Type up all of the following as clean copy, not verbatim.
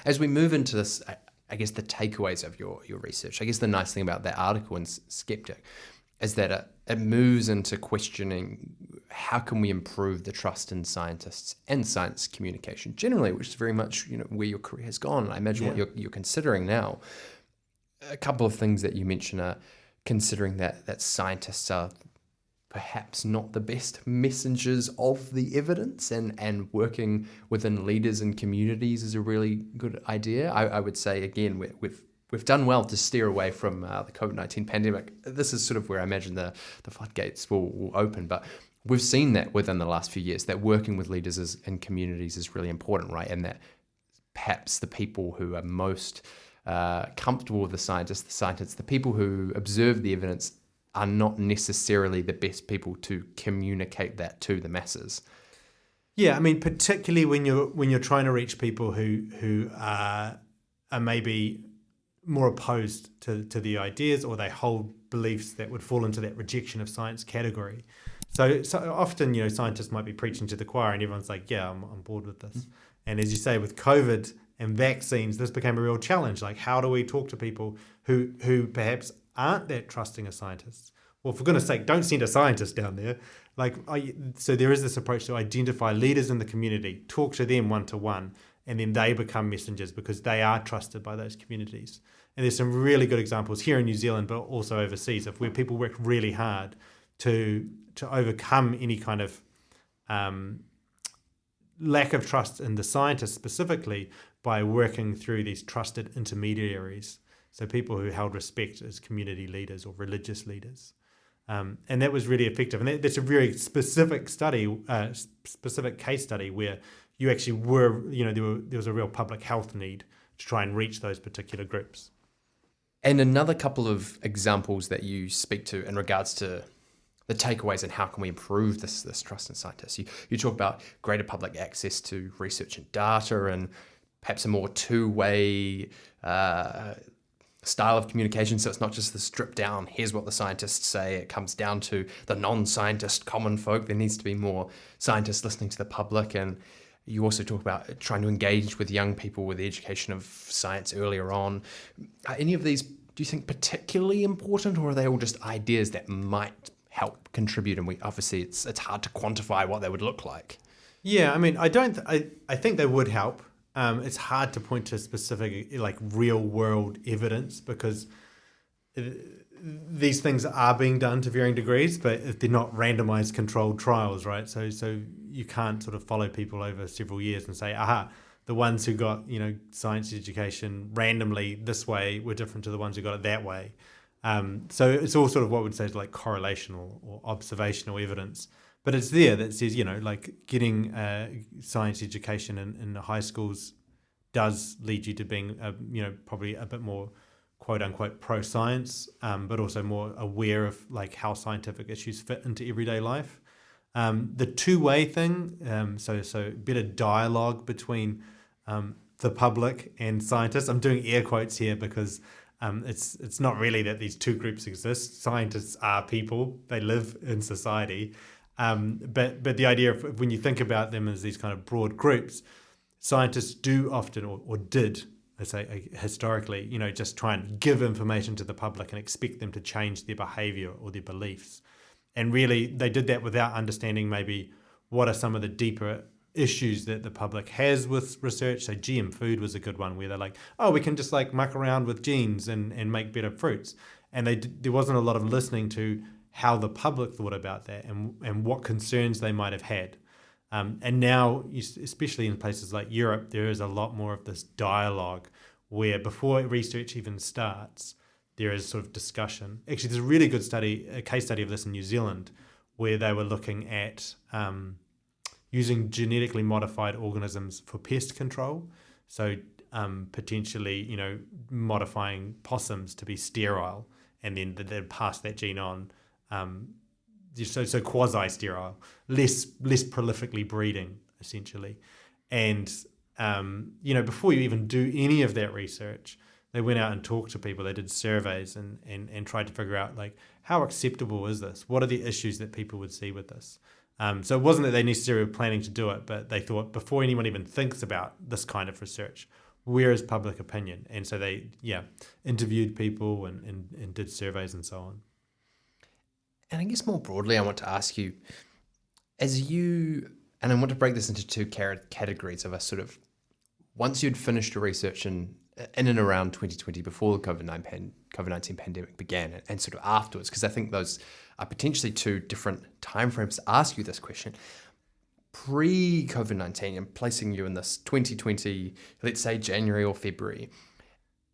As we move into this, I guess the takeaways of your research, I guess the nice thing about that article in Skeptic is that it moves into questioning how can we improve the trust in scientists and science communication generally, which is very much where your career has gone. I imagine what you're considering now. A couple of things that you mention are considering that scientists are perhaps not the best messengers of the evidence, and working within leaders and communities is a really good idea. I would say, again, we've done well to steer away from the COVID-19 pandemic. This is sort of where I imagine the floodgates will open, but we've seen that within the last few years, that working with leaders and communities is really important, right? And that perhaps the people who are most comfortable with the scientists, the people who observe the evidence, are not necessarily the best people to communicate that to the masses. Yeah, I mean, particularly when you're trying to reach people who are maybe more opposed to the ideas, or they hold beliefs that would fall into that rejection of science category. So often, scientists might be preaching to the choir, and everyone's like, "Yeah, I'm on board with this." And as you say, with COVID and vaccines, this became a real challenge. Like, how do we talk to people who perhaps aren't that trusting of scientists? Well, for goodness sake, don't send a scientist down there. So there is this approach to identify leaders in the community, talk to them one-to-one, and then they become messengers because they are trusted by those communities. And there's some really good examples here in New Zealand, but also overseas, of where people work really hard to overcome any kind of lack of trust in the scientists specifically by working through these trusted intermediaries. So people who held respect as community leaders or religious leaders. And that was really effective. And that's a very specific study, specific case study where you actually were, there was a real public health need to try and reach those particular groups. And another couple of examples that you speak to in regards to the takeaways and how can we improve this trust in scientists. You talk about greater public access to research and data, and perhaps a more two-way style of communication. So it's not just the stripped down, here's what the scientists say. It comes down to the non-scientist common folk. There needs to be more scientists listening to the public. And you also talk about trying to engage with young people with the education of science earlier on. Are any of these, do you think, particularly important, or are they all just ideas that might help contribute? And obviously it's hard to quantify what they would look like. Yeah, I mean, I think they would help. It's hard to point to specific, real world evidence, because these things are being done to varying degrees, but they're not randomized controlled trials, right? So you can't sort of follow people over several years and say, the ones who got, science education randomly this way were different to the ones who got it that way. So it's all sort of what we'd say is like correlational or observational evidence. But it's there that says, getting science education in the high schools does lead you to being, probably a bit more quote unquote pro-science, but also more aware of how scientific issues fit into everyday life. The two-way thing, so better dialogue between the public and scientists. I'm doing air quotes here because it's not really that these two groups exist. Scientists are people; they live in society. But the idea of when you think about them as these kind of broad groups, scientists do often, or did, I say historically, just try and give information to the public and expect them to change their behavior or their beliefs. And really, they did that without understanding maybe what are some of the deeper issues that the public has with research. So GM food was a good one, where they're like, oh, we can just muck around with genes and make better fruits. And there wasn't a lot of listening to how the public thought about that and what concerns they might have had. And now, especially in places like Europe, there is a lot more of this dialogue where before research even starts, there is sort of discussion. Actually, there's a really good a case study of this in New Zealand, where they were looking at using genetically modified organisms for pest control. So potentially, modifying possums to be sterile, and then they'd pass that gene on. So quasi-sterile, less prolifically breeding, essentially. And, before you even do any of that research, they went out and talked to people. They did surveys and tried to figure out, how acceptable is this? What are the issues that people would see with this? So it wasn't that they necessarily were planning to do it, but they thought before anyone even thinks about this kind of research, where is public opinion? And so they, interviewed people and did surveys and so on. And I guess more broadly, I want to ask you, and I want to break this into two categories of a sort of, once you'd finished your research in and around 2020, before the COVID-19 pandemic began, and sort of afterwards, because I think those are potentially two different timeframes to ask you this question. Pre-COVID-19, and placing you in this 2020, let's say January or February,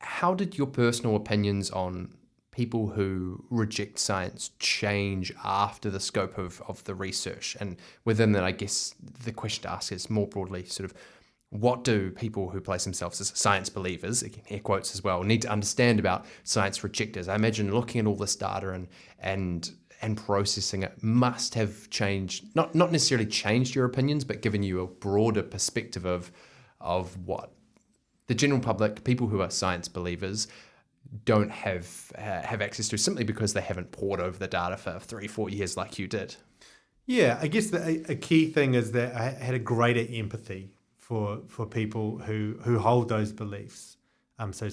how did your personal opinions on people who reject science change after the scope of the research? And within that, I guess the question to ask is more broadly sort of, what do people who place themselves as science believers, again, air quotes as well, need to understand about science rejectors? I imagine looking at all this data and processing it must have changed, not necessarily changed your opinions, but given you a broader perspective of what the general public, people who are science believers, don't have access to, simply because they haven't pored over the data for 3-4 years like you did. Yeah, I guess a key thing is that I had a greater empathy for people who hold those beliefs. So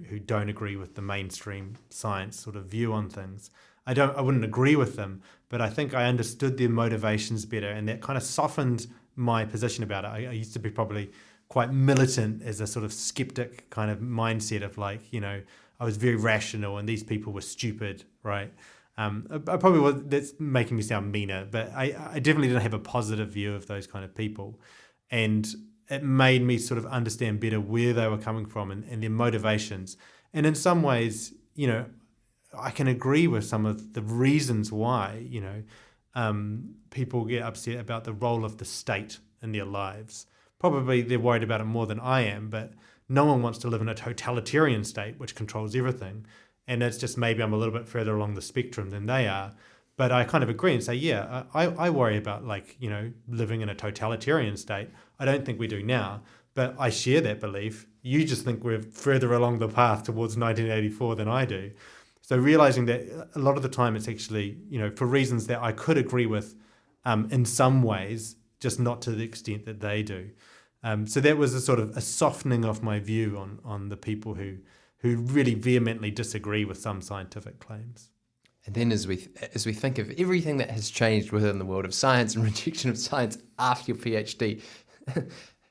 who don't agree with the mainstream science sort of view on things. I wouldn't agree with them, but I think I understood their motivations better, and that kind of softened my position about it. I used to be probably quite militant as a sort of skeptic kind of mindset of like, I was very rational and these people were stupid, right? I probably was, that's making me sound meaner, but I definitely didn't have a positive view of those kind of people. And it made me sort of understand better where they were coming from and their motivations. And in some ways, I can agree with some of the reasons why, people get upset about the role of the state in their lives. Probably they're worried about it more than I am, but no one wants to live in a totalitarian state which controls everything. And it's just maybe I'm a little bit further along the spectrum than they are. But I kind of agree and say, I worry about living in a totalitarian state. I don't think we do now, but I share that belief. You just think we're further along the path towards 1984 than I do. So realizing that a lot of the time it's actually, for reasons that I could agree with in some ways, just not to the extent that they do. So that was a sort of a softening of my view on the people who really vehemently disagree with some scientific claims. And then as we think of everything that has changed within the world of science and rejection of science after your PhD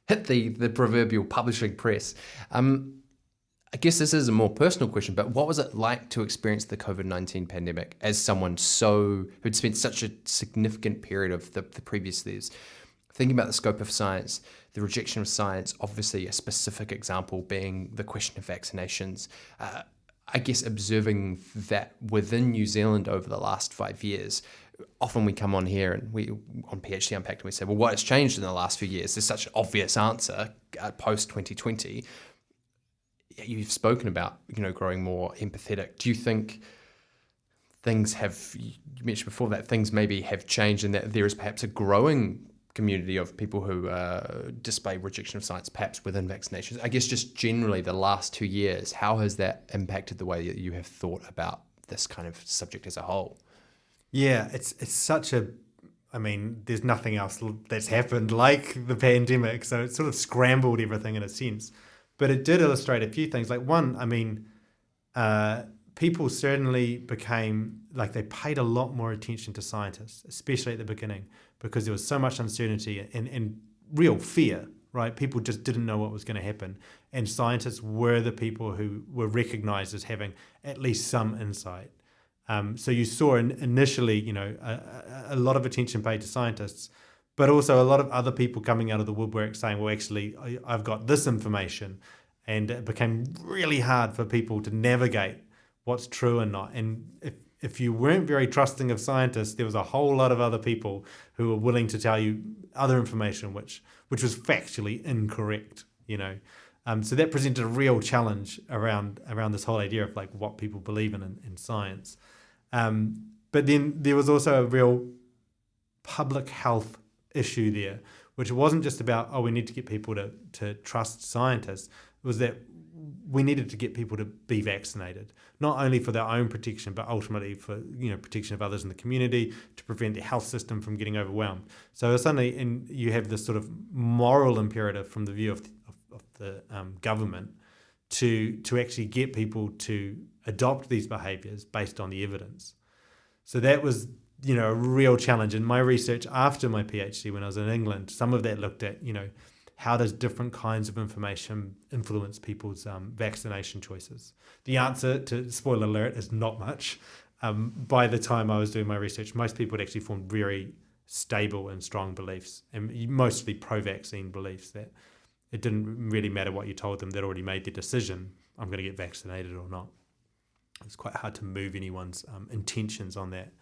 hit the proverbial publishing press, I guess this is a more personal question, but what was it like to experience the COVID-19 pandemic as someone who'd spent such a significant period of the previous years thinking about the scope of science, the rejection of science, obviously a specific example being the question of vaccinations. I guess observing that within New Zealand over the last 5 years, often we come on here and we on PhD Unpacked and we say, well, what has changed in the last few years? There's such an obvious answer post 2020. You've spoken about, growing more empathetic. Do you think things you mentioned before that things maybe have changed and that there is perhaps a growing community of people who display rejection of science, perhaps within vaccinations? I guess just generally the last 2 years, how has that impacted the way that you have thought about this kind of subject as a whole? Yeah, it's such there's nothing else that's happened like the pandemic, so it sort of scrambled everything in a sense. But it did illustrate a few things. Like one, people certainly became, they paid a lot more attention to scientists, especially at the beginning, because there was so much uncertainty and real fear, right? People just didn't know what was going to happen. And scientists were the people who were recognized as having at least some insight. So you saw initially, a lot of attention paid to scientists, but also a lot of other people coming out of the woodwork saying, well, actually, I've got this information. And it became really hard for people to navigate what's true and not. And if you weren't very trusting of scientists, there was a whole lot of other people who were willing to tell you other information which was factually incorrect, So that presented a real challenge around this whole idea of what people believe in science. But then there was also a real public health issue there, which wasn't just about, we need to get people to trust scientists. It was that we needed to get people to be vaccinated, not only for their own protection, but ultimately for protection of others in the community, to prevent the health system from getting overwhelmed. So suddenly, you have this sort of moral imperative from the view of the government to actually get people to adopt these behaviours based on the evidence. So that was, a real challenge. In my research after my PhD when I was in England, some of that looked at, how does different kinds of information influence people's vaccination choices? The answer, to spoiler alert, is not much. By the time I was doing my research, most people had actually formed very stable and strong beliefs, and mostly pro-vaccine beliefs, that it didn't really matter what you told them. They'd already made their decision, I'm going to get vaccinated or not. It's quite hard to move anyone's intentions on that.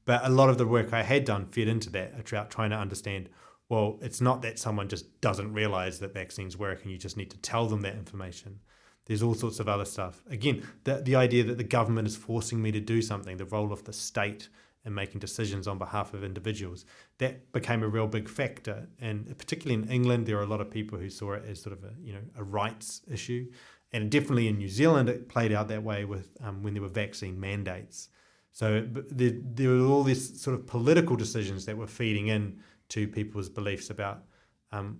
But a lot of the work I had done fed into that, about trying to understand, well, it's not that someone just doesn't realize that vaccines work and you just need to tell them that information. There's all sorts of other stuff. Again, the idea that the government is forcing me to do something, the role of the state in making decisions on behalf of individuals, that became a real big factor. And particularly in England, there are a lot of people who saw it as sort of a rights issue. And definitely in New Zealand, it played out that way with when there were vaccine mandates. So there were all these sort of political decisions that were feeding in to people's beliefs about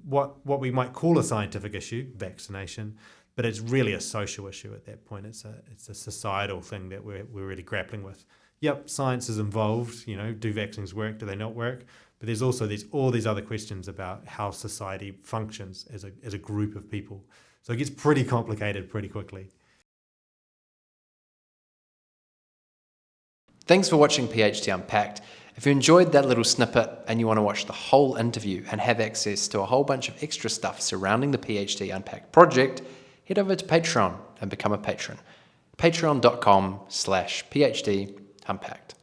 what we might call a scientific issue, vaccination, but it's really a social issue at that point. It's a societal thing that we're really grappling with. Yep, science is involved. Do vaccines work? Do they not work? But there's also all these other questions about how society functions as a group of people. So it gets pretty complicated pretty quickly. Thanks for watching PhD Unpacked. If you enjoyed that little snippet and you want to watch the whole interview and have access to a whole bunch of extra stuff surrounding the PhD Unpacked project, head over to Patreon and become a patron. Patreon.com/PhD Unpacked.